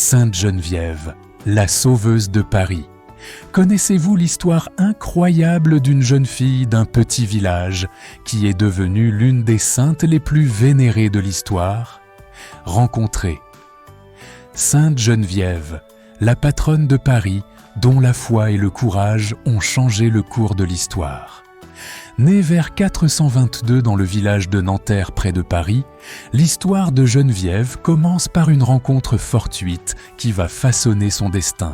Sainte Geneviève, la sauveuse de Paris. Connaissez-vous l'histoire incroyable d'une jeune fille d'un petit village qui est devenue l'une des saintes les plus vénérées de l'histoire? Rencontrez Sainte Geneviève, la patronne de Paris, dont la foi et le courage ont changé le cours de l'histoire. Née vers 422 dans le village de Nanterre près de Paris, l'histoire de Geneviève commence par une rencontre fortuite qui va façonner son destin.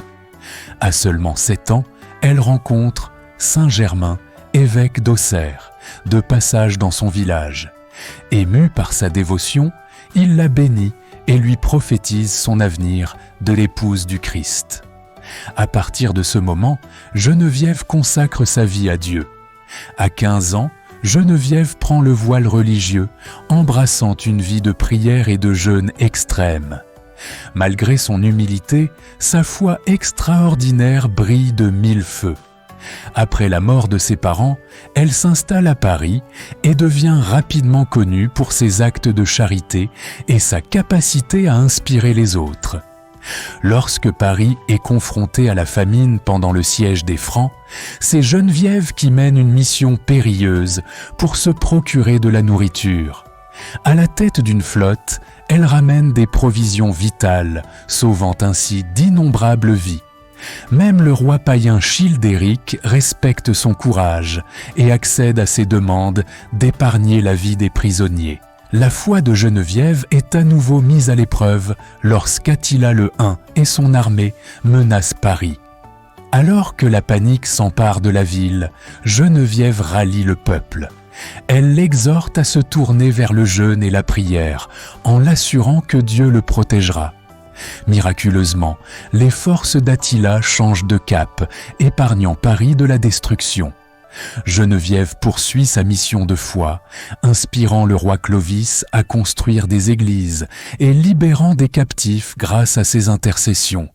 À seulement 7 ans, elle rencontre Saint Germain, évêque d'Auxerre, de passage dans son village. Ému par sa dévotion, il la bénit et lui prophétise son avenir de l'épouse du Christ. À partir de ce moment, Geneviève consacre sa vie à Dieu. À 15 ans, Geneviève prend le voile religieux, embrassant une vie de prière et de jeûne extrême. Malgré son humilité, sa foi extraordinaire brille de 1000 feux. Après la mort de ses parents, elle s'installe à Paris et devient rapidement connue pour ses actes de charité et sa capacité à inspirer les autres. Lorsque Paris est confronté à la famine pendant le siège des Francs, c'est Geneviève qui mène une mission périlleuse pour se procurer de la nourriture. À la tête d'une flotte, elle ramène des provisions vitales, sauvant ainsi d'innombrables vies. Même le roi païen Childéric respecte son courage et accède à ses demandes d'épargner la vie des prisonniers. La foi de Geneviève est à nouveau mise à l'épreuve lorsqu'Attila le Hun et son armée menacent Paris. Alors que la panique s'empare de la ville, Geneviève rallie le peuple. Elle l'exhorte à se tourner vers le jeûne et la prière, en l'assurant que Dieu le protégera. Miraculeusement, les forces d'Attila changent de cap, épargnant Paris de la destruction. Geneviève poursuit sa mission de foi, inspirant le roi Clovis à construire des églises et libérant des captifs grâce à ses intercessions.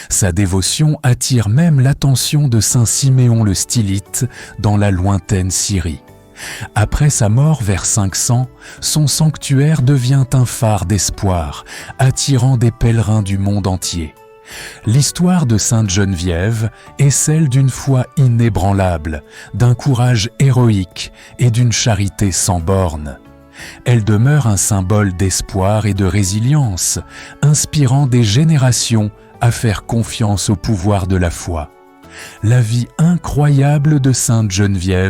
Sa dévotion attire même l'attention de saint Siméon le Stylite dans la lointaine Syrie. Après sa mort vers 500, son sanctuaire devient un phare d'espoir, attirant des pèlerins du monde entier. L'histoire de Sainte Geneviève est celle d'une foi inébranlable, d'un courage héroïque et d'une charité sans bornes. Elle demeure un symbole d'espoir et de résilience, inspirant des générations à faire confiance au pouvoir de la foi. La vie incroyable de Sainte Geneviève